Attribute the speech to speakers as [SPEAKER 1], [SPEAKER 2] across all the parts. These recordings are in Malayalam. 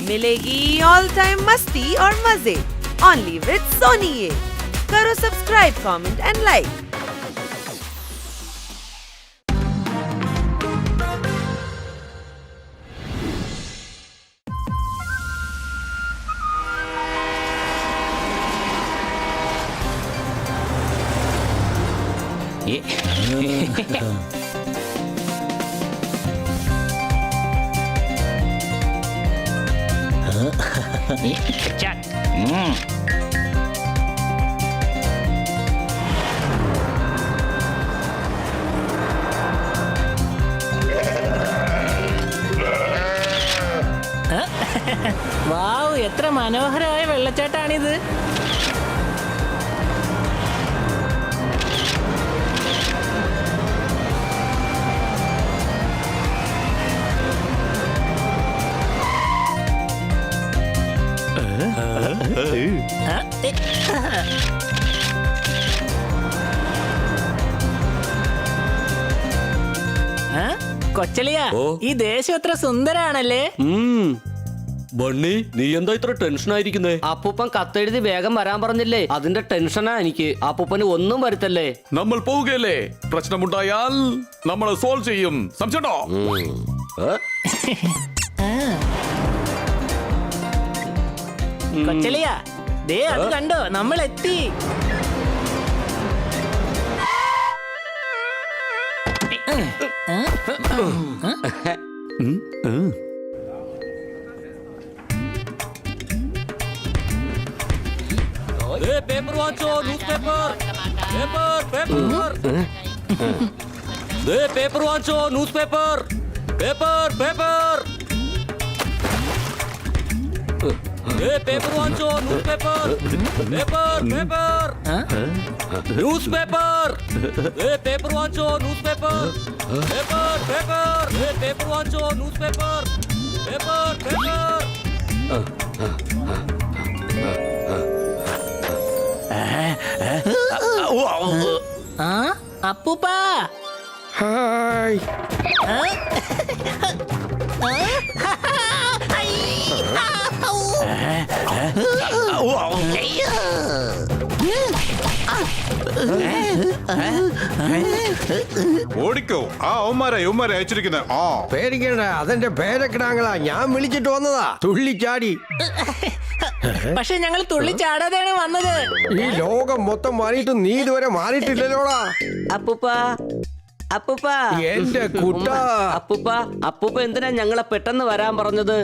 [SPEAKER 1] मिलेगी ऑल टाइम मस्ती और मजे ओनली विद सोनी ये। करो सब्सक्राइब, कमेंट एंड लाइक।
[SPEAKER 2] വാവ്, എത്ര മനോഹരമായ വെള്ളച്ചാട്ടാണിത്. കൊച്ചലിയ, ഈ ദേശം എത്ര സുന്ദരാണല്ലേ.
[SPEAKER 3] ബണ്ണി, നീ എന്താ ഇത്ര ടെൻഷൻ ആയിരിക്കുന്നേ?
[SPEAKER 4] അപ്പൂപ്പൻ കത്തെഴുതി വേഗം വരാൻ പറഞ്ഞില്ലേ, അതിന്റെ ടെൻഷനാ എനിക്ക്. അപ്പൂപ്പന് ഒന്നും വരുത്തല്ലേ.
[SPEAKER 5] നമ്മൾ പോവുകയല്ലേ, പ്രശ്നമുണ്ടായാൽ നമ്മൾ സോൾവ് ചെയ്യും, സംശയണ്ടോ?
[SPEAKER 2] കൊച്ചലിയ, ദേ അത് കണ്ടോ, നമ്മൾ എത്തി.
[SPEAKER 3] പേപ്പർ വാങ്ങിച്ചോ, ന്യൂസ് പേപ്പർ. പേപ്പർ വാങ്ങിച്ചോ, newspaper. Paper paper paper വാങ്ങിച്ചോ, newspaper. Paper paper newspaper. Paper വാങ്ങിച്ചോ, newspaper. Paper paper paper വാങ്ങിച്ചോ, ന്യൂസ് പേപ്പർ. Paper paper.
[SPEAKER 2] അപ്പൂപ്പാ,
[SPEAKER 6] ഹായ്.
[SPEAKER 5] ഓടിക്കോ, ആ അവന്മാരെ അയച്ചിരിക്കുന്നത്. ആ
[SPEAKER 6] പേടിക്കണ്ട, അതെന്റെ പേരക്കിടാങ്ങളാ. ഞാൻ വിളിച്ചിട്ട് വന്നതാ, തുള്ളിച്ചാടി.
[SPEAKER 2] പക്ഷെ ഞങ്ങൾ തുള്ളിച്ചാടാതെയാണ് വന്നത്.
[SPEAKER 6] ഈ ലോകം മൊത്തം മാറിയിട്ട് നീ ഇതുവരെ മാറിയിട്ടില്ലല്ലോടാ.
[SPEAKER 4] അപ്പൂപ്പ, അപ്പൂപ്പ,
[SPEAKER 6] എന്റെ കുട്ട.
[SPEAKER 4] അപ്പൂപ്പ എന്തിനാ ഞങ്ങളെ പെട്ടെന്ന് വരാൻ പറഞ്ഞത്?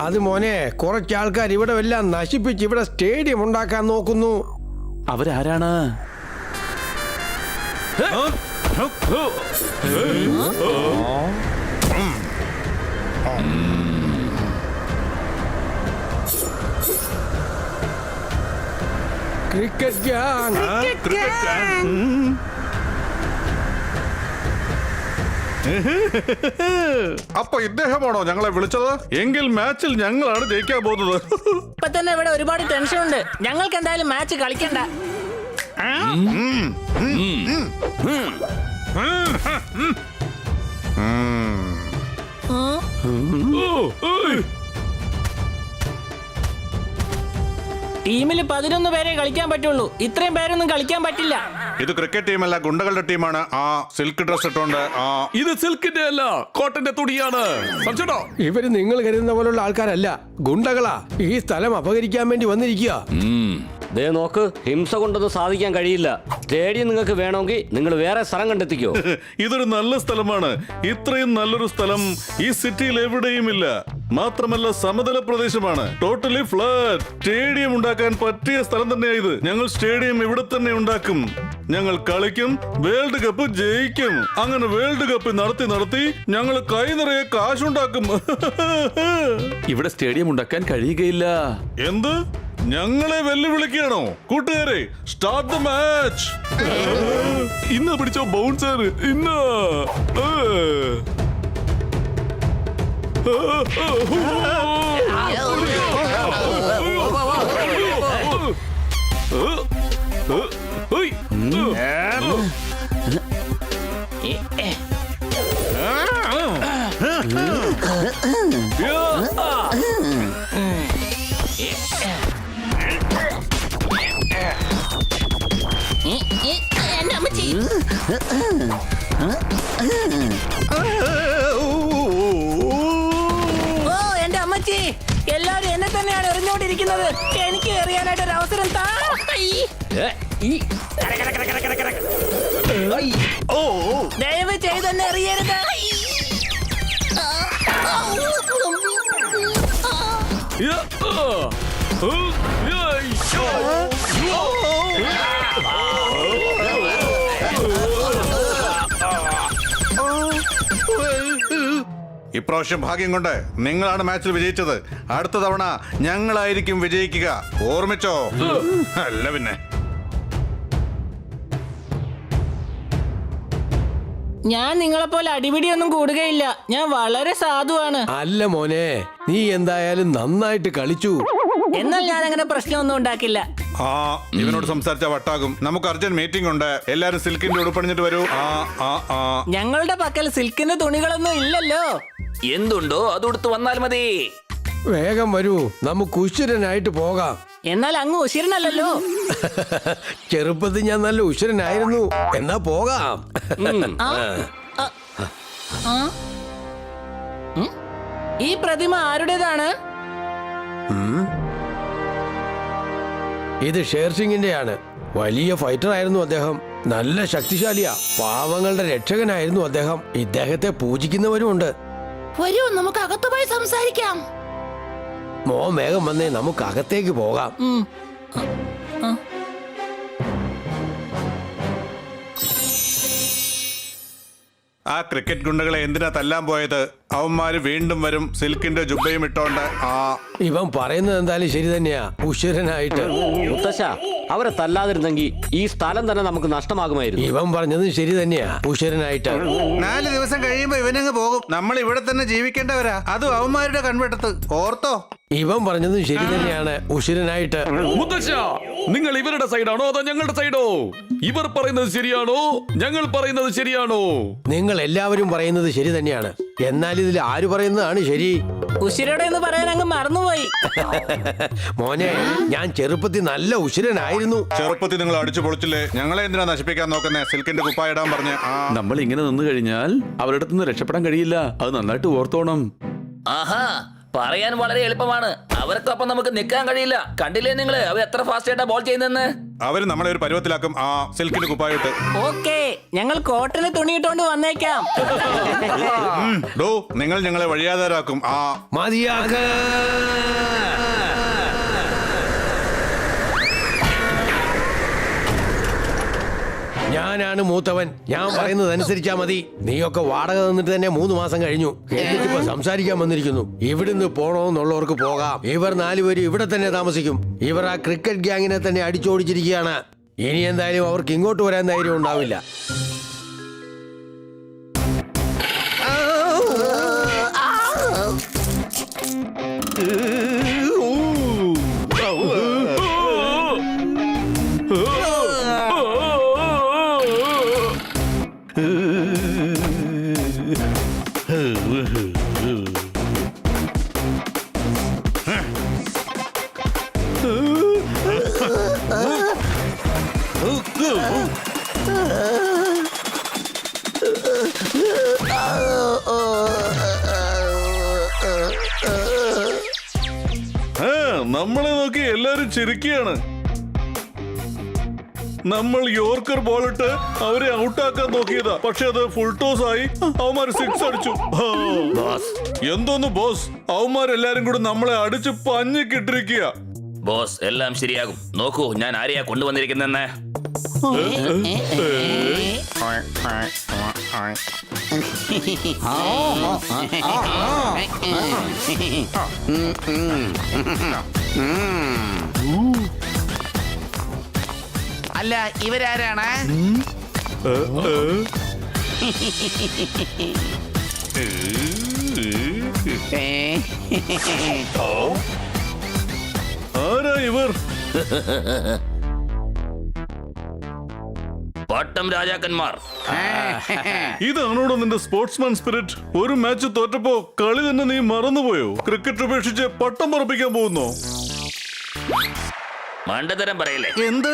[SPEAKER 6] അത് മോനെ, കുറച്ചാൾക്കാർ ഇവിടെ എല്ലാം നശിപ്പിച്ച് ഇവിടെ സ്റ്റേഡിയം ഉണ്ടാക്കാൻ നോക്കുന്നു.
[SPEAKER 5] അവരാരാണ്?
[SPEAKER 6] Cricket gang.
[SPEAKER 5] അപ്പൊ ഇദ്ദേഹമാണോ ഞങ്ങളെ വിളിച്ചത്? എങ്കിൽ മാച്ചിൽ ഞങ്ങളാണ് ജയിക്കാൻ പോകുന്നത്.
[SPEAKER 2] ഇപ്പൊ തന്നെ ഇവിടെ ഒരുപാട് ടെൻഷൻ ഉണ്ട്. ഞങ്ങൾക്ക് എന്തായാലും മാച്ച് കളിക്കണ്ട. ടീമിൽ 11 പേരെ കളിക്കാൻ പറ്റുള്ളൂ. ഇത്രയും പേരൊന്നും കളിക്കാൻ പറ്റില്ല.
[SPEAKER 5] ഇത് ക്രിക്കറ്റ് ടീമല്ല, ഗുണ്ടകളുടെ ടീമാണ്. ആ സിൽക്ക് ഡ്രസ് ഇട്ടോണ്ട്. ഇത് സിൽക്കിന്റെ അല്ല, കോട്ടന്റെ തുണിയാണ്. സംശയണ്ടോ?
[SPEAKER 6] ഇവര് നിങ്ങൾ കരുതുന്ന പോലുള്ള ആൾക്കാരല്ല, ഗുണ്ടകളാ. ഈ സ്ഥലം അപഹരിക്കാൻ വേണ്ടി വന്നിരിക്കുക.
[SPEAKER 4] ദേ നോക്ക്, ഹിംസ കൊണ്ടൊന്നും സാധിക്കാൻ കഴിയില്ല. സ്റ്റേഡിയം നിങ്ങൾക്ക് വേണമെങ്കിൽ നിങ്ങൾ വേറെ സ്ഥലം കണ്ടെത്തിക്കോ.
[SPEAKER 5] ഇതൊരു നല്ല സ്ഥലമാണ്. ഇത്രയും നല്ലൊരു സ്ഥലം ഈ സിറ്റിയിൽ എവിടെയും ഇല്ല. മാത്രമല്ല സമതല പ്രദേശമാണ്, ടോട്ടലി ഫ്ലാറ്റ്. സ്റ്റേഡിയം ഉണ്ടാക്കാൻ പറ്റിയ സ്ഥലം തന്നെയാ ഇത്. ഞങ്ങൾ സ്റ്റേഡിയം ഇവിടെ തന്നെ ഉണ്ടാക്കും. ഞങ്ങൾ കളിക്കും, വേൾഡ് കപ്പ് ജയിക്കും. അങ്ങനെ വേൾഡ് കപ്പ് നടത്തി ഞങ്ങൾ കൈ നിറയെ കാശുണ്ടാക്കും.
[SPEAKER 7] ഇവിടെ സ്റ്റേഡിയം ഉണ്ടാക്കാൻ കഴിയുകയില്ല.
[SPEAKER 5] എന്ത്? ഞങ്ങളെ വെല്ലുവിളിക്കുകയാണോ? കൂട്ടുകാരെ, സ്റ്റാർട്ട് ദ മാച്ച്. ഇന്ന് പിടിച്ചോ ബൗൺസർ. ഇന്ന്
[SPEAKER 2] ഓ എന്റെ അമ്മച്ചി, എല്ലാരും എന്നെ തന്നെയാണ് എറിഞ്ഞോണ്ടിരിക്കുന്നത്. എനിക്ക് എറിയാനായിട്ട് ഒരു അവസരം താ. ദയവ് ചെയ്ത് എന്നെ എറിയരുത്.
[SPEAKER 5] ഇപ്രാവശ്യം ഭാഗ്യം കൊണ്ട് നിങ്ങളാണ് മാച്ചിൽ വിജയിച്ചത്. അടുത്ത തവണ ഞങ്ങളായിരിക്കും വിജയിക്കുക, ഓർമ്മിച്ചോ? അല്ല പിന്നെ.
[SPEAKER 2] ഞാൻ നിങ്ങളെ പോലെ അടിപിടിയൊന്നും കൂടുകയില്ല. ഞാൻ വളരെ സാധുവാണ്.
[SPEAKER 6] അല്ല മോനെ, നീ എന്തായാലും നന്നായിട്ട് കളിച്ചു.
[SPEAKER 2] എന്നാൽ ഞാൻ അങ്ങനെ പ്രശ്നമൊന്നും ഉണ്ടാക്കില്ല.
[SPEAKER 5] ആ ഇവനോട് സംസാരിച്ച വട്ടാകും. നമുക്ക് അർജന്റ് മീറ്റിംഗ് ഉണ്ട്. എല്ലാരും സിൽക്കിന്റെ ഉടുപ്പണിഞ്ഞിട്ട് വരൂ.
[SPEAKER 2] ഞങ്ങളുടെ പക്കൽ സിൽക്കിന്റെ തുണികളൊന്നും ഇല്ലല്ലോ.
[SPEAKER 8] എന്തുണ്ടോ അതെടുത്ത് വന്നാൽ മതി.
[SPEAKER 6] വേഗം വരൂ, നമുക്ക് ഉശിരനായിട്ട് പോകാം.
[SPEAKER 2] എന്നാൽ അങ്ങ് ഉശിരനല്ലല്ലോ.
[SPEAKER 6] ചെറുപ്പത്തിൽ ഞാൻ നല്ല ഉശിരനായിരുന്നു. എന്നാ പോകാം.
[SPEAKER 2] ഈ പ്രതിമ ആരുടേതാണ്?
[SPEAKER 6] ഇത് ഷേർസിംഗിന്റെയാണ്. വലിയ ഫൈറ്റർ ആയിരുന്നു അദ്ദേഹം. നല്ല ശക്തിശാലിയാ. പാവങ്ങളുടെ രക്ഷകനായിരുന്നു അദ്ദേഹം. ഇദ്ദേഹത്തെ പൂജിക്കുന്നവരുമുണ്ട്.
[SPEAKER 2] വരൂ, നമുക്ക് അകത്തു പോയി സംസാരിക്കാം.
[SPEAKER 6] വേഗം വന്നേ, നമുക്ക് അകത്തേക്ക് പോകാം.
[SPEAKER 5] ആ ക്രിക്കറ്റ് ഗുണ്ടകളെ എന്തിനാ തല്ലാൻ പോയത്? അവന്മാര് വീണ്ടും വരും, സിൽക്കിന്റെ ജുബയും ഇട്ടോണ്ട്.
[SPEAKER 6] ഇവൻ പറയുന്നത് എന്തായാലും ശരി തന്നെയാ, ഉശിരനായിട്ട്.
[SPEAKER 4] മുത്തശ്ശ, അവരെ തല്ലാതിരുന്നെങ്കിൽ ഈ സ്ഥലം തന്നെ നമുക്ക് നഷ്ടമാകുമായിരുന്നു.
[SPEAKER 6] ഇവൻ പറഞ്ഞതും ശരി തന്നെയാ, ഉശിരനായിട്ട്.
[SPEAKER 9] 4 ദിവസം കഴിയുമ്പോ ഇവനങ്ങ് പോകും. നമ്മൾ ഇവിടെ തന്നെ ജീവിക്കേണ്ടവരാ, അതും അവന്മാരുടെ കൺവെട്ടത്ത്. ഓർത്തോ?
[SPEAKER 6] ഇവൻ പറഞ്ഞതും ശരി തന്നെയാണ്, ഉശിരനായിട്ട്.
[SPEAKER 7] മുത്തശ്ശ, നിങ്ങൾ ഇവരുടെ സൈഡാണോ അതോ ഞങ്ങളുടെ സൈഡോ? ഇവർ പറയുന്നത് ശരിയാണോ, ഞങ്ങൾ പറയുന്നത് ശരിയാണോ?
[SPEAKER 6] നിങ്ങൾ എല്ലാവരും പറയുന്നത് ശരി തന്നെയാണ്. എന്നാൽ ഇതിൽ ആര് പറയുന്നതാണ് ശരി?
[SPEAKER 2] ഉശിരോടെ എന്ന് പറയാൻ അങ്ങ് മറന്നുപോയി.
[SPEAKER 6] മോനെ, ഞാൻ ചെറുപ്പത്തിൽ നല്ല ഉശിരനായിരുന്നു.
[SPEAKER 5] ചെറുപ്പത്തിൽ നിങ്ങൾ അടിച്ചു പൊളിച്ചില്ലേ? ഞങ്ങളെ എന്തിനാ നശിപ്പിക്കാൻ നോക്കുന്നേ? സിൽക്കിന്റെ കുപ്പായ ഇടാൻ പറഞ്ഞ.
[SPEAKER 7] നമ്മൾ ഇങ്ങനെ നിന്ന് കഴിഞ്ഞാൽ അവരുടെ നിന്ന് രക്ഷപ്പെടാൻ കഴിയില്ല. അത് നന്നായിട്ട് ഓർത്തോണം.
[SPEAKER 8] ആഹാ, പറയാൻ വളരെ എളുപ്പമാണ്. അവർക്കൊപ്പം നമുക്ക് നിൽക്കാൻ കഴിയില്ല. കണ്ടില്ലേ നിങ്ങള് അവർ എത്ര ഫാസ്റ്റ് ആയിട്ടാ ബോൾ ചെയ്യുന്നെന്ന്?
[SPEAKER 5] അവര് നമ്മളെ ഒരു പരുവത്തിലാക്കും. സിൽക്കിന്റെ കുപ്പായിട്ട്.
[SPEAKER 2] ഓക്കേ, ഞങ്ങൾ കോട്ടന് തുണിയിട്ടോണ്ട് വന്നേക്കാം.
[SPEAKER 5] നിങ്ങൾ ഞങ്ങളെ വഴിയാതാരാക്കും.
[SPEAKER 6] മതിയാക്ക. ഞാനാണ് മൂത്തവൻ. ഞാൻ പറയുന്നത് അനുസരിച്ചാ മതി. നീയൊക്കെ വാടക തന്നിട്ട് തന്നെ 3 മാസം കഴിഞ്ഞു. എന്നിട്ടിപ്പോ സംസാരിക്കാൻ വന്നിരിക്കുന്നു. ഇവിടുന്ന് പോണോന്നുള്ളവർക്ക് പോകാം. ഇവർ 4 പേര് ഇവിടെ തന്നെ താമസിക്കും. ഇവർ ആ ക്രിക്കറ്റ് ഗ്യാങ്ങിനെ തന്നെ അടിച്ചോടിച്ചിരിക്കുകയാണ്. ഇനി എന്തായാലും അവർക്ക് ഇങ്ങോട്ട് വരാൻ ധൈര്യം ഉണ്ടാവില്ല.
[SPEAKER 5] നമ്മളെ നോക്കി എല്ലാരും ചിരിക്കുകയാണ്. നമ്മൾ യോർക്കർ ബോളിട്ട് അവരെ ഔട്ടാക്കാൻ നോക്കിയതാ. പക്ഷെ അത് ഫുൾ ടോസ് ആയി. അവന്മാര് 6 അടിച്ചു. എന്തോന്ന് ബോസ്, അവന്മാരെല്ലാരും കൂടെ നമ്മളെ അടിച്ച് പഞ്ഞിക്കിട്ടിരിക്കുക.
[SPEAKER 8] ബോസ്, എല്ലാം ശരിയാകും. നോക്കൂ, ഞാൻ ആരെയാ കൊണ്ടുവന്നിരിക്കുന്നെന്ന്.
[SPEAKER 9] അല്ല, ഇവരാരാണ്?
[SPEAKER 5] ആരാ ഇവർ?
[SPEAKER 8] പട്ടം രാജാക്കന്മാർ.
[SPEAKER 5] ഇതാണോടോ നിന്റെ സ്പോർട്സ്മാൻ സ്പിരിറ്റ്? ഒരു മാച്ച് തോറ്റപ്പോ കളി തന്നെ നീ മറന്നുപോയോ? ക്രിക്കറ്റ് ഉപേക്ഷിച്ച് പട്ടം പറപ്പിക്കാൻ പോകുന്നോ?
[SPEAKER 8] മണ്ടതരം പറയില്ലേ?
[SPEAKER 9] എന്ത്?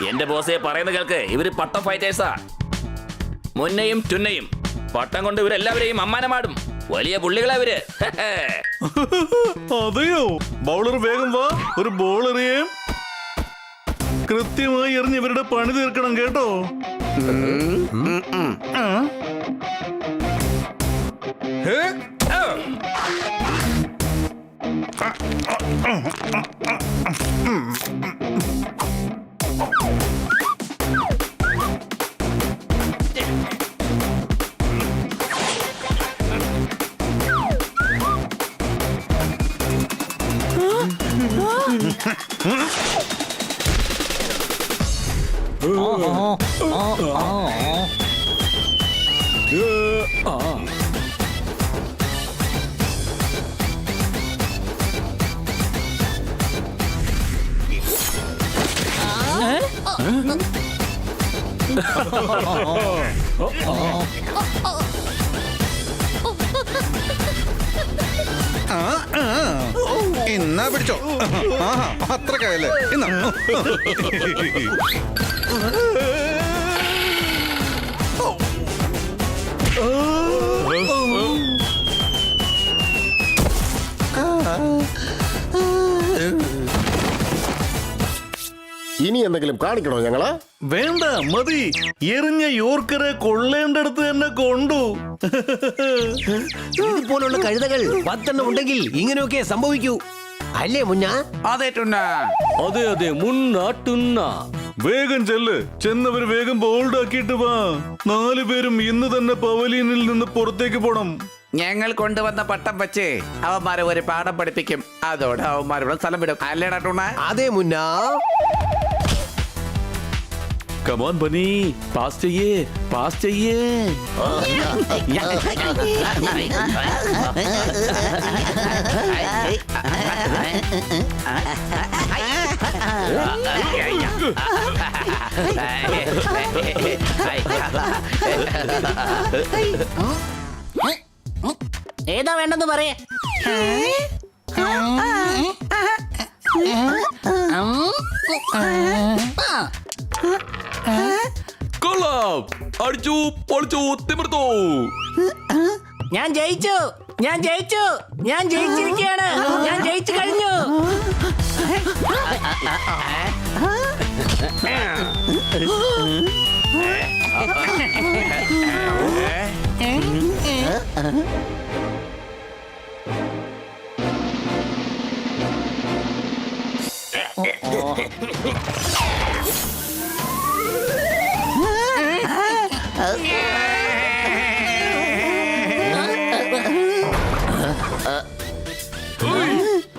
[SPEAKER 8] എന്റെ ബോസെ പറയുന്ന കേൾക്ക്. ഇവര് പട്ടം ഫൈറ്റേഴ്സാ. മുന്നയും ചുന്നയും പട്ടം കൊണ്ട് ഇവരെല്ലാവരെയും അമ്മാനമാടും. വലിയ പുള്ളികളാ ഇവര്.
[SPEAKER 5] അതെയോ? ബൗളർ വേഗം വാ, ഒരു ബോളറേയും കൃത്യമായി എറിഞ്ഞ് ഇവരുടെ പണി തീർക്കണം കേട്ടോ.
[SPEAKER 9] എന്നാ പിടിച്ചോ. ആഹാ, അത്രക്കല്ലേ എന്നാ.
[SPEAKER 6] ഇനി എന്തെങ്കിലും കാണിക്കണോ ഞങ്ങള്?
[SPEAKER 5] വേണ്ട, മതി. എറിഞ്ഞ യോർക്കറെ കൊള്ളേണ്ടടുത്ത് തന്നെ കൊണ്ടു.
[SPEAKER 6] ഇതുപോലുള്ള കഴുതകൾ 10 ഉണ്ടെങ്കിൽ ഇങ്ങനെയൊക്കെ സംഭവിക്കൂ, അല്ലേ മുന്ന?
[SPEAKER 9] അതെ ടുന്ന.
[SPEAKER 3] അതെ അതെ, മുന്ന ടുന്ന.
[SPEAKER 5] വേഗം ചെല്ല്. ചെന്നവര് വേഗം ബോൾഡ് ആക്കിയിട്ട് വാ. 4 പേരും ഇന്ന് തന്നെ പവലിയനിൽ നിന്ന് പുറത്തേക്ക് പോണം.
[SPEAKER 9] ഞങ്ങൾ കൊണ്ടുവന്ന പട്ടം വെച്ച് അവന്മാരെ ഒരു പാഠം പഠിപ്പിക്കും. അതോടെ അവന്മാരുടെ സ്ഥലം വിടും. അല്ലേടാ ടുന്ന?
[SPEAKER 6] അതെ മുന്ന.
[SPEAKER 7] കമോൺ ബനി, പാസ് ചെയ്യേ, പാസ് ചെയ്യേ.
[SPEAKER 2] ഏതാ വേണ്ടെന്ന് പറയേ.
[SPEAKER 7] കൊള്ളാം, അടിച്ചു പൊളിച്ചു തിമിർത്തു.
[SPEAKER 2] ഞാൻ ജയിച്ചു, ഞാൻ ജയിച്ചു, ഞാൻ ജയിച്ചിരിക്കുകയാണ്, ഞാൻ ജയിച്ചു കഴിഞ്ഞു.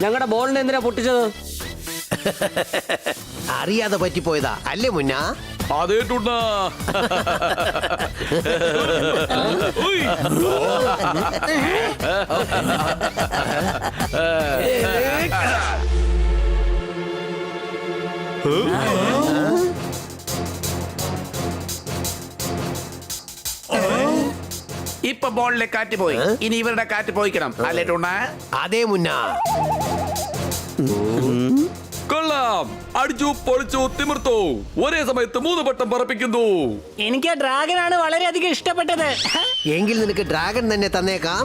[SPEAKER 4] ഞങ്ങളുടെ ബോളിനെ എന്തിനാ പൊട്ടിച്ചത്?
[SPEAKER 6] അറിയാതെ പറ്റിപ്പോയതാ, അല്ലേ മുന്ന?
[SPEAKER 7] അതേ ടുന്ന.
[SPEAKER 9] ഇപ്പൊ ബോളിലെ കാറ്റ് പോയി, ഇനി ഇവരുടെ കാറ്റ് പോയിക്കണം. അല്ലേ ടുന്ന?
[SPEAKER 6] അതെ മുന്ന.
[SPEAKER 7] കൊള്ളാം, അടിച്ചു പൊളിച്ചു തിമിർത്തു. ഒരേ സമയത്ത് 3 പട്ടം പറപ്പിക്കുന്നു.
[SPEAKER 2] എനിക്ക് ഡ്രാഗനാണ് വളരെയധികം ഇഷ്ടപ്പെട്ടത്.
[SPEAKER 6] എങ്കിൽ നിനക്ക് ഡ്രാഗൺ തന്നെ തന്നേക്കാം.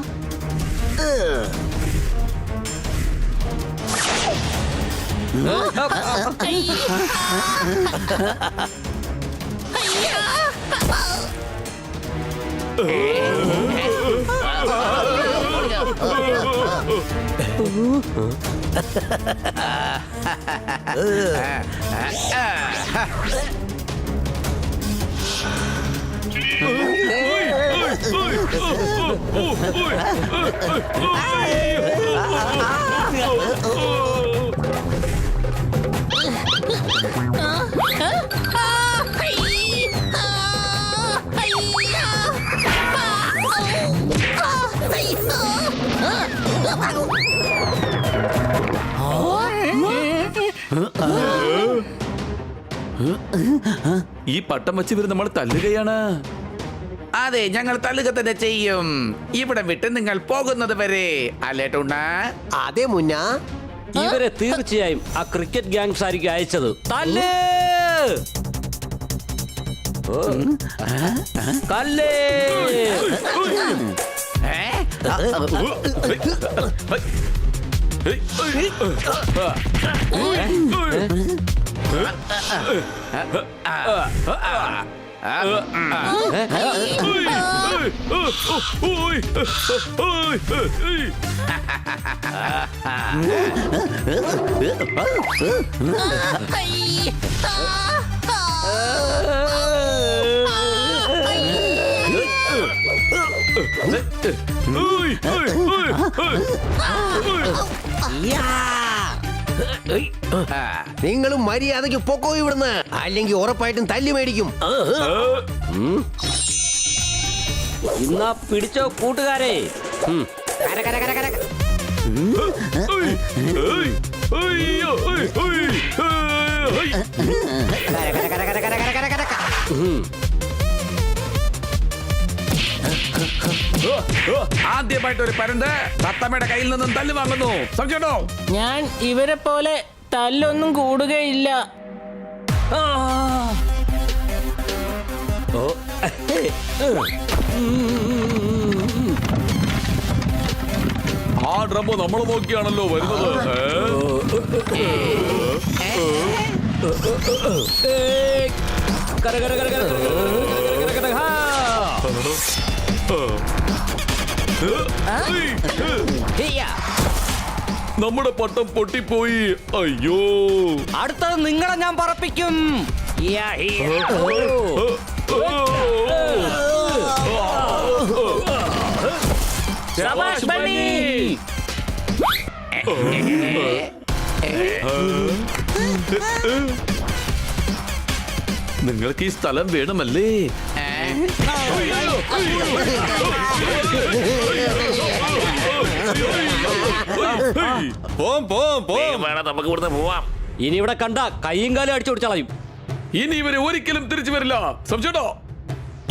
[SPEAKER 7] ഈ പട്ടം വെച്ച് ഇവര് നമ്മൾ തല്ലുകയാണ്.
[SPEAKER 9] അതെ, ഞങ്ങൾ തള്ളുക തന്നെ ചെയ്യും. ഇവിടെ വിട്ട് നിങ്ങൾ പോകുന്നത് വരെ. അല്ലേ ടുന്ന?
[SPEAKER 6] അതെ മുന്ന.
[SPEAKER 4] ഇവരെ തീർച്ചയായും ആ ക്രിക്കറ്റ് ഗാങ്സ് ആയിരിക്കും അയച്ചത്. തല്ല്! ഓ. കല്ല്!
[SPEAKER 6] നിങ്ങൾ മര്യാദയ്ക്ക് പൊക്കോ ഇവിടുന്ന്, അല്ലെങ്കിൽ ഉറപ്പായിട്ടും തല്ലി മേടിക്കും.
[SPEAKER 4] ഇന്നാ പിടിച്ചോ കൂട്ടുകാരെ. കര കര കര കര.
[SPEAKER 7] ആദ്യമായിട്ട് ഒരു പരുന്ത് തത്തമ്മയുടെ കയ്യിൽ നിന്നും തല്ല് വാങ്ങുന്നു. സംശയമുണ്ടോ?
[SPEAKER 2] ഞാൻ ഇവരെ പോലെ തല്ലൊന്നും കൂടുകയില്ല.
[SPEAKER 7] ആ ഡ്രമ്പോ നമ്മളെ നോക്കിയാണല്ലോ വരുന്നത്.
[SPEAKER 4] കര കര കര കര കര കര.
[SPEAKER 7] നമ്മുടെ പട്ടം പൊട്ടിപ്പോയി. അയ്യോ,
[SPEAKER 4] അടുത്തത് നിങ്ങളെ ഞാൻ പറപ്പിക്കും.
[SPEAKER 2] ശബാഷ് ബണ്ണി.
[SPEAKER 7] നിങ്ങൾക്ക് ഈ സ്ഥലം വേണമല്ലേ?
[SPEAKER 8] വേണം, നമുക്ക് ഇവിടുന്ന് പോവാം.
[SPEAKER 4] ഇനി ഇവിടെ കണ്ട കയ്യും കാലും അടിച്ചു കൊടുത്തളയും.
[SPEAKER 7] ഇനി ഇവരെ ഒരിക്കലും തിരിച്ചു വരില്ല. സംശയമുണ്ടോ?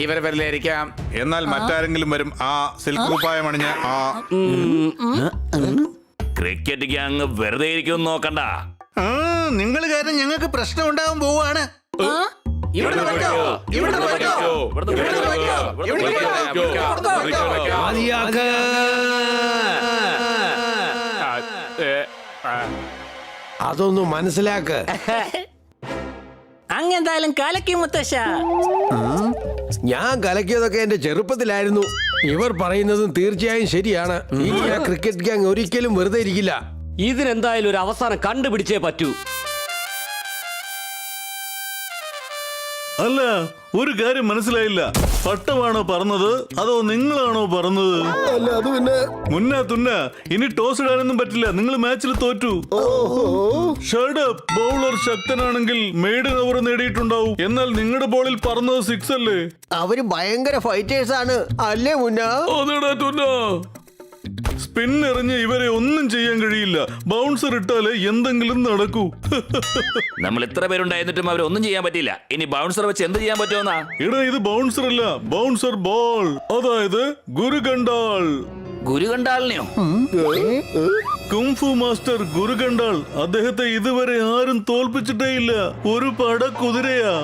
[SPEAKER 9] ഇവരെ വരില്ലായിരിക്കാം, എന്നാൽ മറ്റാരെങ്കിലും വരും. ആ സിൽക്ക് കുപ്പായം അണിഞ്ഞ് ആ
[SPEAKER 8] ക്രിക്കറ്റ് ഗ്യാങ് വെറുതെ ഇരിക്കും നോക്കണ്ട.
[SPEAKER 9] നിങ്ങൾ കാരണം ഞങ്ങൾക്ക് പ്രശ്നം ഉണ്ടാവാൻ പോവാണ്.
[SPEAKER 6] മതിയാക്ക്. അതൊന്നും മനസ്സിലാക്ക്.
[SPEAKER 2] അങ്ങെന്തായാലും കലക്കി മുത്തശ്ശ.
[SPEAKER 6] ഞാൻ കലക്കിയതൊക്കെ എന്റെ ചെറുപ്പത്തിലായിരുന്നു. ഇവർ പറയുന്നതും തീർച്ചയായും ശരിയാണ്. ഇനി ആ ക്രിക്കറ്റ് ഗ്യാങ് ഒരിക്കലും വെറുതെ ഇരിക്കില്ല.
[SPEAKER 4] ഇതിനെന്തായാലും ഒരു അവസാനം കണ്ടുപിടിച്ചേ പറ്റൂ.
[SPEAKER 5] അല്ല, ഒരു കാര്യം മനസ്സിലായില്ല. പട്ടമാണോ പറഞ്ഞത് അതോ നിങ്ങളാണോ പറഞ്ഞത്?
[SPEAKER 6] അല്ല, അത് പിന്നെ
[SPEAKER 5] മുന്ന തുന്ന ഇനി ടോസ് ഇടാനൊന്നും പറ്റില്ല. നിങ്ങൾ മാച്ചിൽ തോറ്റു. Shut up. ബൗളർ ശക്തനാണെങ്കിൽ മെയ്ഡൻ ഓവർ നേടിയിട്ടുണ്ടാവും. എന്നാൽ നിങ്ങളുടെ ബോളിൽ പറന്നത് 6 അല്ലേ?
[SPEAKER 6] അവര് ഭയങ്കര ഫൈറ്റേഴ്സ് ആണ് അല്ലേ മുന്ന?
[SPEAKER 5] അതെടാ തുന്ന. സ്പിൻ എറിഞ്ഞ് ഇവരെ ഒന്നും ചെയ്യാൻ കഴിയില്ല. ബൗൺസർ ഇട്ടാലേ എന്തെങ്കിലും നടക്കൂ.
[SPEAKER 8] നമ്മൾ ഇത്ര പേരുണ്ടായിരുന്നിട്ടും അവരൊന്നും ചെയ്യാൻ പറ്റില്ല. ഇനി ബൗൺസർ വെച്ച് എന്ത് ചെയ്യാൻ പറ്റുമെന്നാ?
[SPEAKER 5] എടാ, ഇത് ബൗൺസർ അല്ല, ബൗൺസർ ബോൾ. അതായത് ഗുരുകണ്ടാൾ.
[SPEAKER 8] ഗുരുകണ്ടാളിനെയോ?
[SPEAKER 5] Kung fu master ഗുരുകണ്ടാൾ. അദ്ദേഹത്തെ ഇതുവരെ ആരും തോൽപ്പിച്ചിട്ടേ ഇല്ല. ഒരു പട കുതിരയാ.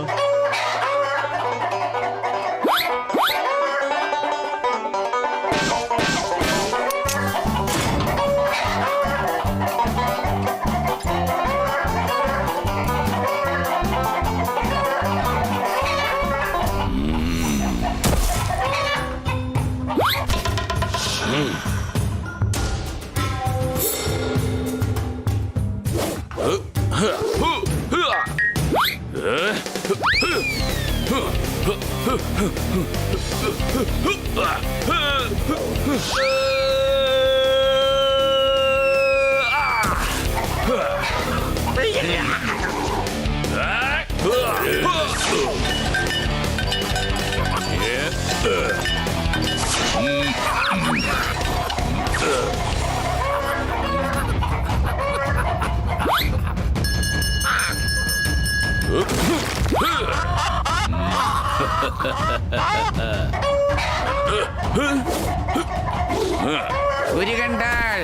[SPEAKER 9] ഗുരുകണ്ടാൾ.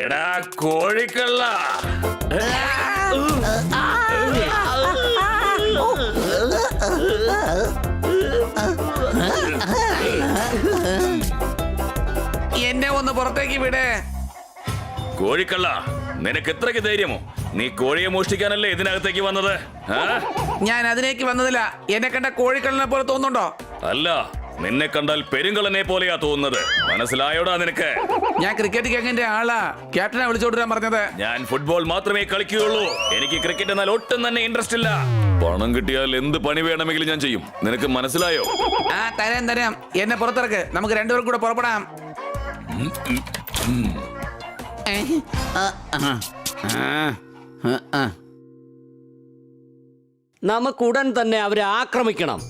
[SPEAKER 8] എടാ കോഴിക്കള്ള.
[SPEAKER 2] എന്നെ ഒന്ന് പുറത്തേക്ക് വിട്.
[SPEAKER 8] കോഴിക്കള്ള, നിനക്ക് എത്രയ്ക്ക് ധൈര്യമോ? നീ കോഴിയെ മോഷ്ടിക്കാനല്ലേ ഇതിനകത്തേക്ക് വന്നത്?
[SPEAKER 2] ഞാൻ അതിലേക്ക് വന്നതില്ല. എന്നെ കണ്ട കോഴിക്കള്ളനെ പോലെ തോന്നുന്നുണ്ടോ?
[SPEAKER 8] അല്ല, നിന്നെ കണ്ടാൽ പെരുങ്കള്ളനെ പോലെയാ തോന്നുന്നത്. മനസ്സിലായോടാ നിനക്ക്?
[SPEAKER 2] ഞാൻ ക്രിക്കറ്റ് ഗാങ്ങിന്റെ ആളാ. ക്യാപ്റ്റനെ വിളിച്ചോണ്ടിരാൻ പറഞ്ഞത്.
[SPEAKER 8] ഞാൻ ഫുട്ബോൾ മാത്രമേ കളിക്കുകയുള്ളൂ. എനിക്ക് ക്രിക്കറ്റ് എന്നാൽ ഒട്ടും തന്നെ ഇൻട്രസ്റ്റ് ഇല്ല. പണം കിട്ടിയാൽ എന്ത് പണി വേണമെങ്കിലും ഞാൻ ചെയ്യും. നിനക്ക് മനസ്സിലായോ?
[SPEAKER 2] ആ, തരാം. എന്നെ പുറത്തിറക്ക്. നമുക്ക് രണ്ടുപേരും കൂടെ പുറപ്പെടാം.
[SPEAKER 4] നമുക്ക് ഉടൻ തന്നെ അവരെ ആക്രമിക്കണം.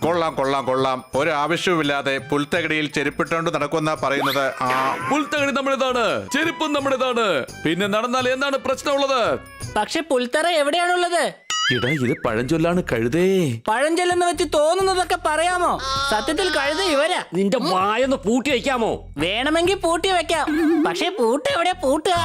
[SPEAKER 9] കൊള്ളാം. ഒരു ആവശ്യവുമില്ലാതെ പുൽത്തകടിയിൽ ചെരുപ്പിട്ടോണ്ട് നടക്കുന്ന പറയുന്നത്.
[SPEAKER 7] പുൽത്തകടി നമ്മുടേതാണ്, ചെരുപ്പും നമ്മുടേതാണ്. പിന്നെ നടന്നാൽ എന്താണ് പ്രശ്നമുള്ളത്?
[SPEAKER 2] പക്ഷെ പുൽത്തറ എവിടെയാണുള്ളത്?
[SPEAKER 7] എടാ, ഇത് പഴഞ്ചൊല്ലാണ് കഴുതേ.
[SPEAKER 2] പഴഞ്ചൊല്ലെന്ന് വെച്ച് തോന്നുന്നതൊക്കെ പറയാമോ? സത്യത്തിൽ കഴുത ഇവരാ.
[SPEAKER 4] നിന്റെ വായൊന്ന് പൂട്ടി വയ്ക്കാമോ?
[SPEAKER 2] വേണമെങ്കിൽ പൂട്ടി വെക്കാം. പക്ഷെ പൂട്ട് എവിടെ പൂട്ടുക?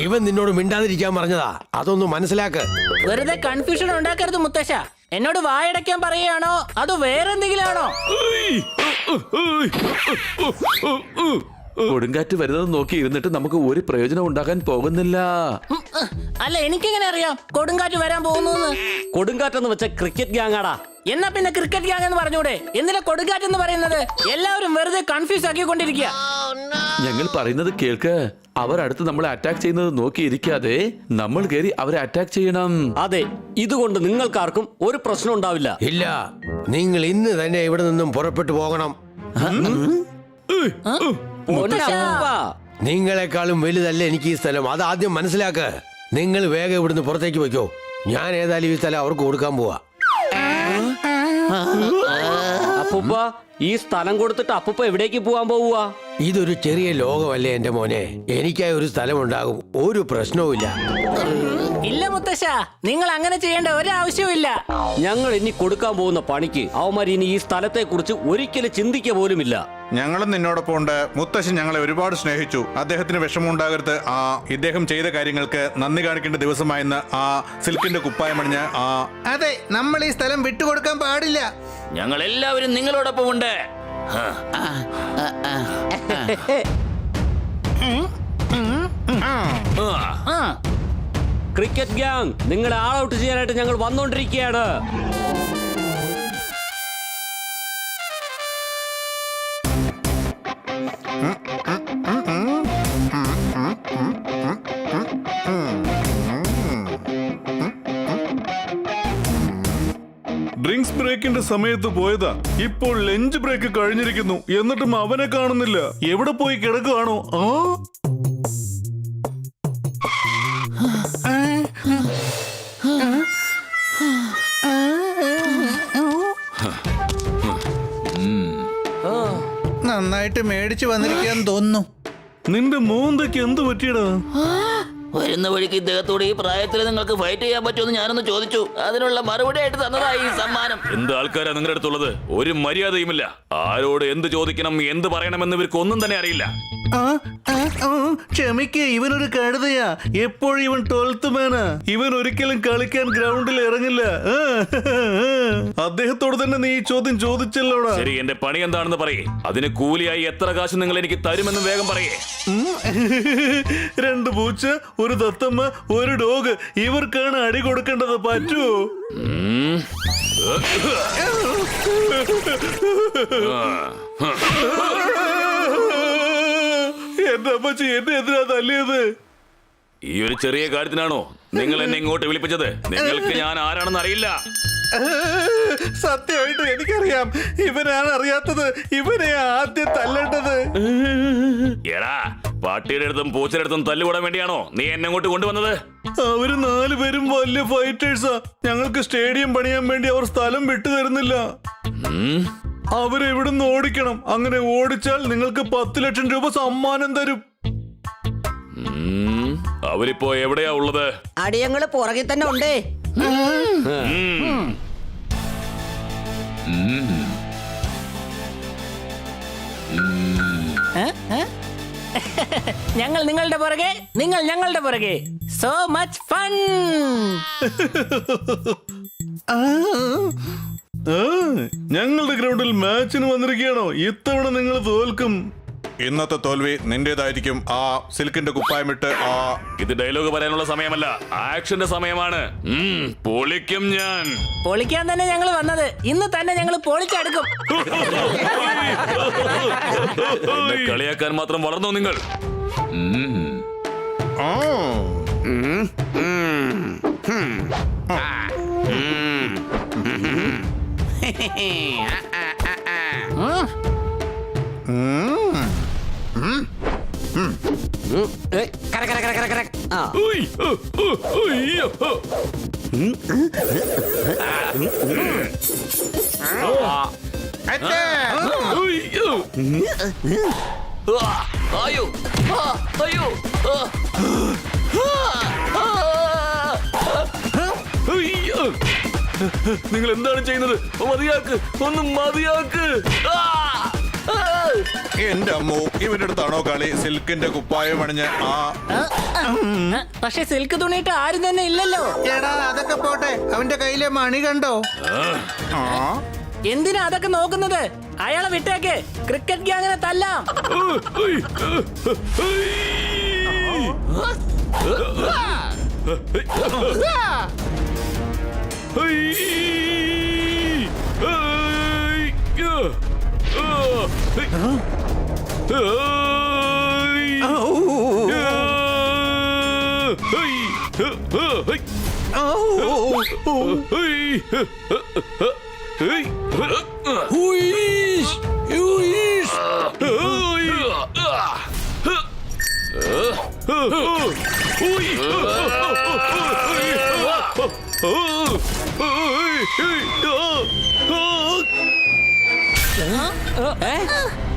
[SPEAKER 6] ഇവൻ നിന്നോട് മിണ്ടാതിരിക്കാൻ പറഞ്ഞതാ, അതൊന്ന് മനസ്സിലാക്ക്.
[SPEAKER 2] വെറുതെ കൺഫ്യൂഷൻ ഉണ്ടാക്കരുത് മുത്തശ്ശ. എന്നോട് വായടയ്ക്കാൻ പറയുകയാണോ അതോ വേറെന്തെങ്കിലും ആണോ?
[SPEAKER 7] കൊടുങ്കാറ്റ് വരുന്നത് നോക്കി ഇരുന്നിട്ട് നമുക്ക് ഒരു പ്രയോജനം ഉണ്ടാക്കാൻ പോകുന്നില്ല.
[SPEAKER 2] അല്ല, എനിക്കെങ്ങനെ അറിയാം കൊടുങ്കാറ്റ് വരാൻ പോകുന്നു?
[SPEAKER 4] കൊടുങ്കാറ്റെന്ന് വെച്ച ക്രിക്കറ്റ് ഗ്യാങ്ങാടാ.
[SPEAKER 2] എന്നാ പിന്നെ ക്രിക്കറ്റ് ഗ്യാങ് എന്ന് പറഞ്ഞൂടെ? എന്തിനാ കൊടുങ്കാറ്റ് എന്ന് പറയുന്നത്? എല്ലാവരും വെറുതെ കൺഫ്യൂസ് ആക്കിക്കൊണ്ടിരിക്കുക.
[SPEAKER 7] ഞങ്ങൾ പറയുന്നത് കേൾക്ക്. അവർ അടുത്ത് നമ്മളെ അറ്റാക്ക് ചെയ്യുന്നത് നോക്കിയിരിക്കാതെ നമ്മൾ കയറി അവരെ അറ്റാക്ക് ചെയ്യണം.
[SPEAKER 4] അതെ, ഇതുകൊണ്ട് നിങ്ങൾക്കാർക്കും ഒരു പ്രശ്നം ഉണ്ടാവില്ല.
[SPEAKER 6] ഇല്ല, നിങ്ങൾ ഇന്ന് തന്നെ ഇവിടെ നിന്നും പുറപ്പെട്ടു പോകണം. നിങ്ങളെക്കാളും വലുതല്ല എനിക്ക് ഈ സ്ഥലം, അത് ആദ്യം മനസ്സിലാക്ക്. നിങ്ങൾ വേഗം ഇവിടുന്ന് പുറത്തേക്ക് വയ്ക്കോ. ഞാൻ ഏതായാലും ഈ സ്ഥലം അവർക്ക് കൊടുക്കാൻ പോവാ.
[SPEAKER 4] അപ്പൂപ്പ, ഈ സ്ഥലം കൊടുത്തിട്ട് അപ്പൂപ്പ എവിടേക്ക് പോവാൻ പോവുക?
[SPEAKER 6] ഇതൊരു ചെറിയ ലോകമല്ലേ എന്റെ മോനെ. എനിക്കായി ഒരു സ്ഥലം ഉണ്ടാകും, ഒരു പ്രശ്നവുമില്ല.
[SPEAKER 2] ഇല്ല മുത്തശ്ശ, നിങ്ങൾ അങ്ങനെ ചെയ്യേണ്ട ഒരാവശ്യവുമില്ല.
[SPEAKER 4] ഞങ്ങൾ ഇനി കൊടുക്കാൻ പോകുന്ന പണിക്ക് അവന്മാർ ഇനി ഈ സ്ഥലത്തെ കുറിച്ച് ഒരിക്കലും ചിന്തിക്കുക പോലുമില്ല.
[SPEAKER 9] ഞങ്ങളും നിന്നോടൊപ്പം ഉണ്ട്. മുത്തശ്ശൻ ഞങ്ങളെ ഒരുപാട് സ്നേഹിച്ചു. അദ്ദേഹത്തിന് വിഷമമുണ്ടാകരുത്. ഇദ്ദേഹം ചെയ്ത കാര്യങ്ങൾക്ക് നന്ദി കാണിക്കേണ്ട ദിവസമായെന്ന് സിൽക്കിന്റെ കുപ്പായമണിഞ്ഞ്.
[SPEAKER 10] അതെ, നമ്മൾ ഈ സ്ഥലം വിട്ടുകൊടുക്കാൻ പാടില്ല.
[SPEAKER 8] ഞങ്ങൾ എല്ലാവരും നിങ്ങളോടൊപ്പം ഉണ്ട്.
[SPEAKER 4] ക്രിക്കറ്റ് ഗ്യാങ്, നിങ്ങളെ ആൾ ഔട്ട് ചെയ്യാനായിട്ട് ഞങ്ങൾ വന്നോണ്ടിരിക്കുകയാണ്.
[SPEAKER 5] ഡ്രിങ്ക്സ് ബ്രേക്കിന്റെ സമയത്ത് പോയതാ. ഇപ്പോൾ ലഞ്ച് ബ്രേക്ക് കഴിഞ്ഞിരിക്കുന്നു. എന്നിട്ടും അവനെ കാണുന്നില്ല. എവിടെ പോയി കിടക്കുകയാണോ?
[SPEAKER 10] നന്നായിട്ട് മേടിച്ചു വന്നിരിക്കാന്ന് തോന്നുന്നു.
[SPEAKER 5] നിന്റെ മോന്തയ്ക്ക് എന്ത് പറ്റിയടാ?
[SPEAKER 8] വരുന്ന വഴിക്ക് ഇദ്ദേഹത്തോട് ഈ പ്രായത്തിൽ നിങ്ങൾക്ക് ഫൈറ്റ് ചെയ്യാൻ പറ്റുമെന്ന് ഞാനൊന്ന് ചോദിച്ചു. അതിനുള്ള മറുപടി ആയിട്ട് തന്നതായി ഈ സമ്മാനം. എന്ത് ആൾക്കാരാ നിങ്ങളുടെ അടുത്തുള്ളത്? ഒരു മര്യാദയുമില്ല. ആരോട് എന്ത് ചോദിക്കണം, എന്ത് പറയണമെന്ന് ഇവർക്ക് ഒന്നും തന്നെ അറിയില്ല.
[SPEAKER 10] ക്ഷമിക്ക്, ഇവനൊരു കഴുതയാ. എപ്പോഴും ഇവൻ 12th മാനാ.
[SPEAKER 5] ഇവൻ ഒരിക്കലും കളിക്കാൻ ഗ്രൗണ്ടിൽ ഇറങ്ങില്ല. അദ്ദേഹത്തോട് തന്നെ നീ ഈ ചോദ്യം ചോദിച്ചല്ലോടാ.
[SPEAKER 8] ശരി, എന്റെ പണി എന്താണെന്ന് പറയേ. അതിന് കൂലിയായി എത്ര കാശ് നിങ്ങൾ എനിക്ക് തരുമെന്ന് വേഗം പറയേ.
[SPEAKER 5] 2 പൂച്ച, ഒരു തത്തമ്മ, ഒരു ഡോഗ്. ഇവർക്കാണ് അടി കൊടുക്കേണ്ടത്. പറ്റുമോ? എന്റെ അമ്മച്ചി എന്നെ എന്തിനാ തല്ലിയത്?
[SPEAKER 8] ഈ ഒരു ചെറിയ കാര്യത്തിനാണോ നിങ്ങൾ എന്നെ ഇങ്ങോട്ട് വിളിപ്പിച്ചത്? നിങ്ങൾക്ക് ഞാൻ ആരാണെന്ന് അറിയില്ല.
[SPEAKER 10] സത്യമായിട്ട് എനിക്കറിയാം. ഇവനാണ് അറിയാത്തത്. ഇവനെ ആദ്യം തല്ലേണ്ടത്.
[SPEAKER 8] എടാ, പട്ടിയുടെ അടുത്തും പൂച്ചയുടെ അടുത്തും തല്ലുകൂടാൻ വേണ്ടിയാണോ നീ എന്നെ ഇങ്ങോട്ട് കൊണ്ടുവന്നത്?
[SPEAKER 5] അവര് 4 പേരും വലിയ ഫൈറ്റേഴ്സാ. ഞങ്ങൾക്ക് സ്റ്റേഡിയം പണിയാൻ വേണ്ടി അവർ സ്ഥലം വിട്ടു തരുന്നില്ല. അവരെ ഇവിടുന്ന് ഓടിക്കണം. അങ്ങനെ ഓടിച്ചാൽ നിങ്ങൾക്ക് 10 ലക്ഷം രൂപ സമ്മാനം തരും.
[SPEAKER 8] അവരിപ്പോ എവിടെയാ ഉള്ളത്?
[SPEAKER 2] അടിയങ്ങള് പുറകിൽ തന്നെ ഉണ്ടേ. ഞങ്ങൾ നിങ്ങളുടെ പുറകെ, നിങ്ങൾ ഞങ്ങളുടെ പുറകെ. So much fun.
[SPEAKER 5] ഞങ്ങളുടെ ഗ്രൗണ്ടിൽ മാച്ചിന് വന്നിരിക്കുകയാണോ? ഇത്തവണ നിങ്ങൾ തോൽക്കും.
[SPEAKER 9] ഇന്നത്തെ തോൽവി നിന്റേതായിരിക്കും. ആ സിൽക്കിന്റെ കുപ്പായമിട്ട് ആ
[SPEAKER 8] ഇത് ഡയലോഗ് പറയാനുള്ള സമയമല്ല, ആക്ഷന്റെ സമയമാണ്. പൊളിക്കും ഞാൻ.
[SPEAKER 2] പൊളിക്കാൻ തന്നെ ഞങ്ങൾ വന്നത്. ഇന്ന് തന്നെ ഞങ്ങൾ പൊളിച്ചെടുക്കും.
[SPEAKER 8] എന്നെ കളിയാക്കാൻ മാത്രം വളർന്നോ നിങ്ങൾ? നിങ്ങൾ എന്താണ് ചെയ്യുന്നത്? മതിയാക്ക്, ഒന്ന് മതിയാക്ക്.
[SPEAKER 9] എന്റെ അമ്മോ, ഇവന്റെ അടുത്താണോ കളി? സിൽക്കിന്റെ കുപ്പായം അണിഞ്ഞ്
[SPEAKER 2] പക്ഷെ സിൽക്ക് തുണിയിട്ട് ആരും തന്നെ ഇല്ലല്ലോ.
[SPEAKER 10] എടാ അതൊക്കെ പോട്ടെ, അവന്റെ കയ്യിലെ മണി കണ്ടോ?
[SPEAKER 2] എന്തിനാ അതൊക്കെ നോക്കുന്നത്? അയാളെ വിട്ടേക്ക്. ക്രിക്കറ്റ് ഗ്യാങ്ങിനെ തല്ലാം.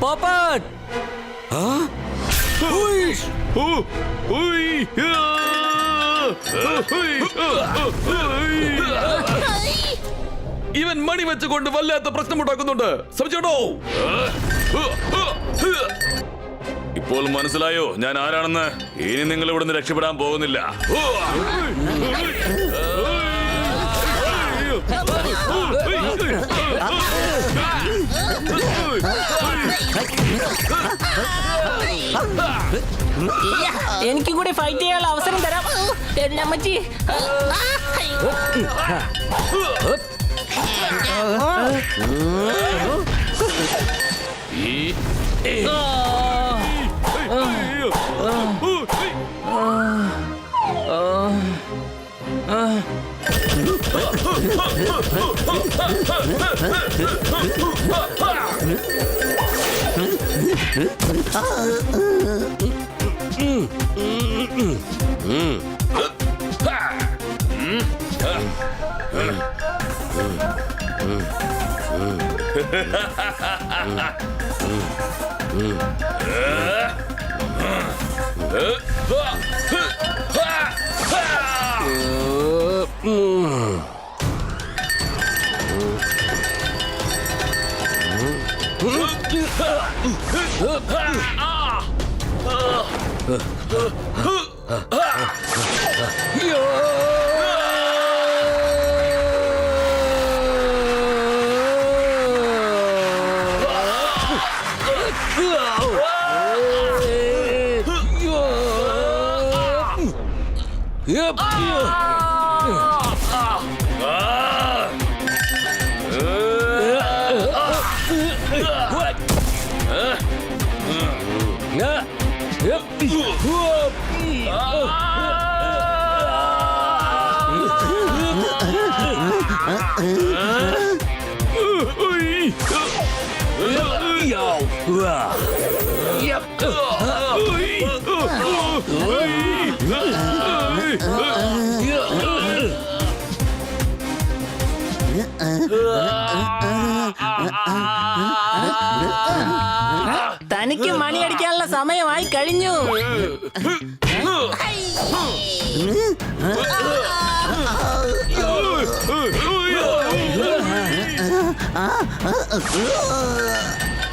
[SPEAKER 4] പോപ്പട്ട്
[SPEAKER 7] ഇവൻ മണി വെച്ചുകൊണ്ട് വല്ലാത്ത പ്രശ്നമുണ്ടാക്കുന്നുണ്ട്. ശ്രമിച്ചോട്ടോ.
[SPEAKER 8] ഇപ്പോൾ മനസ്സിലായോ ഞാൻ ആരാണെന്ന്? ഇനി നിങ്ങൾ ഇവിടുന്ന് രക്ഷപ്പെടാൻ പോകുന്നില്ല.
[SPEAKER 2] എനിക്ക് കൂടി ഫൈറ്റ് ചെയ്യാനുള്ള അവസരം തരാം. എന്നെ അമ്മച്ചി. തനിക്ക് മണിയടിക്കാനുള്ള സമയമായി കഴിഞ്ഞു.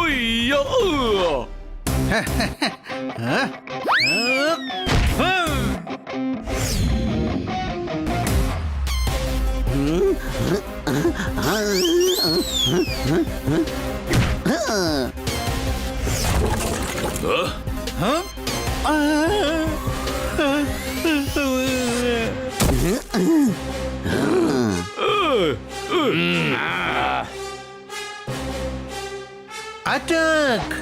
[SPEAKER 7] ഉയ്യോ.
[SPEAKER 10] അറ്റാക്ക്.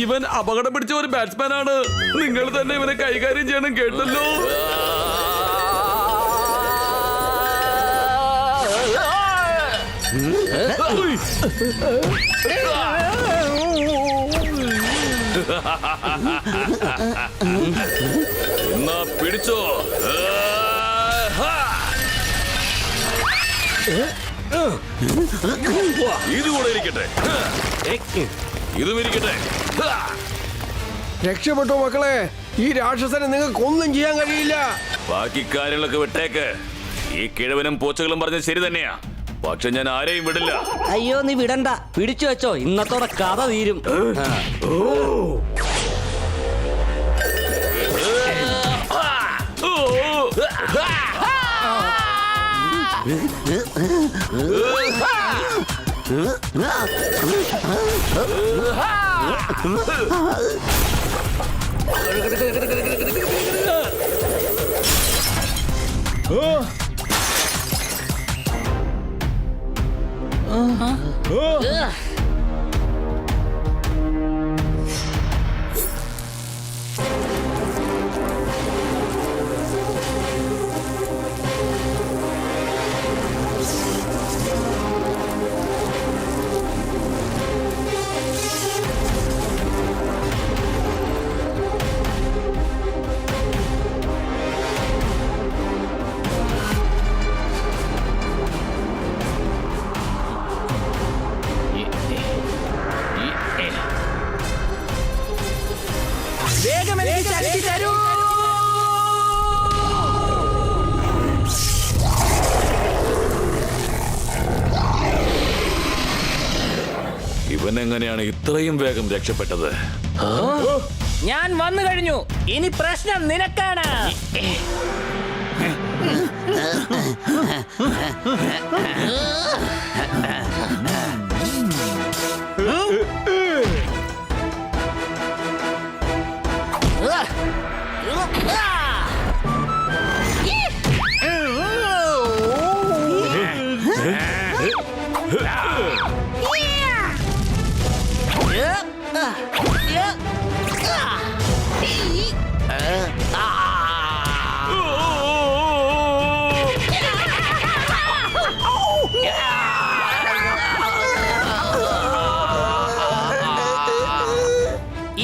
[SPEAKER 7] ഇവൻ അപകടം പിടിച്ച ഒരു ബാറ്റ്സ്മാൻ ആണ്. നിങ്ങൾ തന്നെ ഇവനെ കൈകാര്യം ചെയ്യണം, കേട്ടല്ലോ.
[SPEAKER 8] എന്നാ പിടിച്ചോ. ഇതുകൂടെ ഇരിക്കട്ടെ, ഇതും ഇരിക്കട്ടെ.
[SPEAKER 6] രക്ഷപ്പെട്ടോ മക്കളെ, ഈ രാക്ഷസനെ നിങ്ങൾക്ക് ഒന്നും ചെയ്യാൻ കഴിയില്ല.
[SPEAKER 8] ബാക്കി കാര്യങ്ങളൊക്കെ വിട്ടേക്ക്. ഈ കിഴവനും പൂച്ചകളും പറഞ്ഞത് ശരി തന്നെയാ, പക്ഷെ ഞാൻ ആരെയും വിടില്ല.
[SPEAKER 2] അയ്യോ നീ വിടണ്ട, പിടിച്ചു വെച്ചോ, ഇന്നത്തോടെ കഥ തീരും.
[SPEAKER 8] ഇവൻ എങ്ങനെയാണ് ഇത്രയും വേഗം രക്ഷപ്പെട്ടത്?
[SPEAKER 2] ഞാൻ വന്നു കഴിഞ്ഞു, ഇനി പ്രശ്നം നിനക്കാണ്.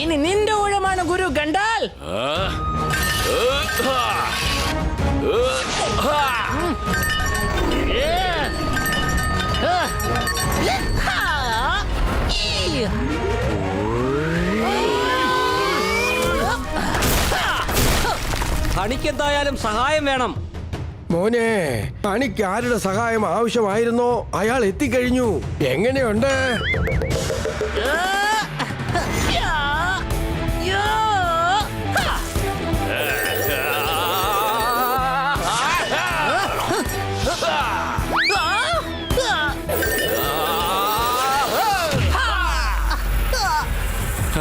[SPEAKER 2] ഇനി നിന്റെ ഊഴമാണ് ഗുരു ഗണ്ടാൽ.
[SPEAKER 11] ഹണിക്കെന്തായാലും സഹായം വേണം.
[SPEAKER 6] മോനെ, തനിക്ക് ആരുടെ സഹായം ആവശ്യമായിരുന്നോ അയാൾ എത്തിക്കഴിഞ്ഞു. എങ്ങനെയുണ്ട്?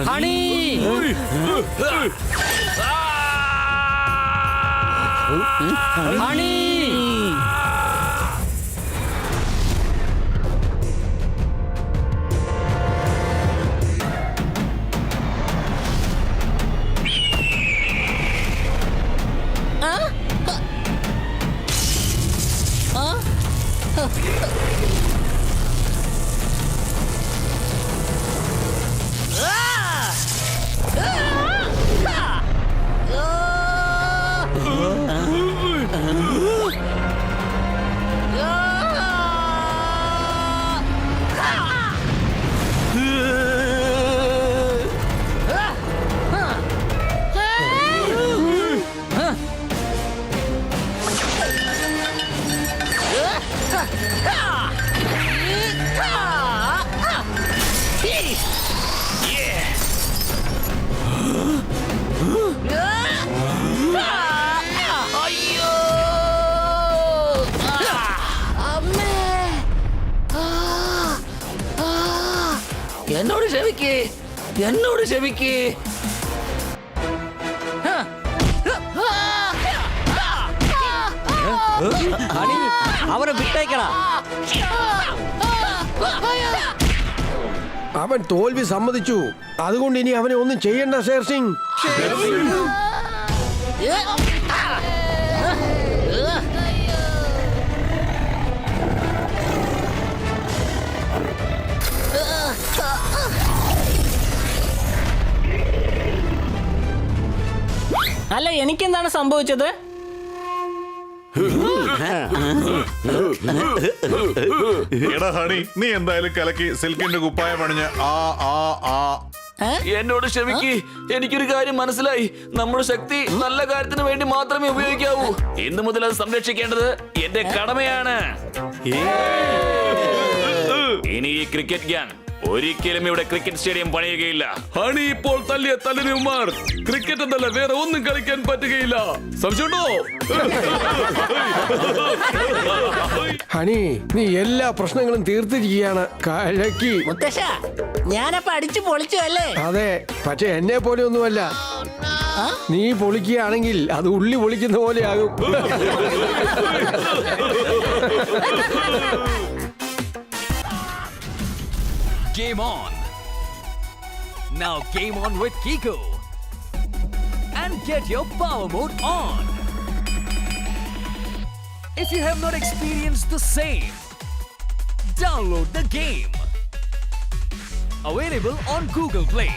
[SPEAKER 11] Honey, honey.
[SPEAKER 2] ആ? ആ? അയ്യോ അമ്മേ എന്നോട് ക്ഷമിക്കേ എന്നോട് ക്ഷമിക്കേ
[SPEAKER 11] ഹണി അവനെ വിട്ടേക്കടാ.
[SPEAKER 6] അവൻ തോൽവി സമ്മതിച്ചു. അതുകൊണ്ട് ഇനി അവനെ ഒന്നും ചെയ്യണ്ട ഷേർ സിംഗ്.
[SPEAKER 2] അല്ല എനിക്കെന്താണ് സംഭവിച്ചത്?
[SPEAKER 9] എടാ ഹണി, നീ എന്തായാലും കലക്കി സിൽക്കിന്റെ കുപ്പായം അണിഞ്ഞ്
[SPEAKER 8] എന്നോട് ക്ഷമിക്ക്. എനിക്കൊരു കാര്യം മനസ്സിലായി. നമ്മുടെ ശക്തി നല്ല കാര്യത്തിന് വേണ്ടി മാത്രമേ ഉപയോഗിക്കാവൂ. ഇന്നു മുതൽ അത് സംരക്ഷിക്കേണ്ടത് എന്റെ കടമയാണ്. ഇനി ഈ ക്രിക്കറ്റ് ഗ്യാങ് ഒരിക്കലും ഇവിടെ ക്രിക്കറ്റ് സ്റ്റേഡിയം പണിയുകയില്ല.
[SPEAKER 7] ഹണി ഇപ്പോൾ തല്ലിയ തല്ലിനുമാർ ക്രിക്കറ്റ് എന്നല്ല വേറെ ഒന്നും കളിക്കാൻ പറ്റുകയില്ല. സംശയമുണ്ടോ?
[SPEAKER 6] ഹണി, നീ എല്ലാ പ്രശ്നങ്ങളും തീർത്തിരിക്കുകയാണ്. കലക്കി.
[SPEAKER 2] മുത്തശ്ശ ഞാനപ്പ അടിച്ചു പൊളിച്ചു അല്ലേ?
[SPEAKER 6] അതെ, പക്ഷെ എന്നെ പോലെ ഒന്നുമല്ല. നീ പൊളിക്കുകയാണെങ്കിൽ അത് ഉള്ളി പൊളിക്കുന്ന പോലെയാകും.
[SPEAKER 11] Game on. Now game on with Kiko. And get your power mode on. If you have not experienced the same, download the game. Available on Google Play.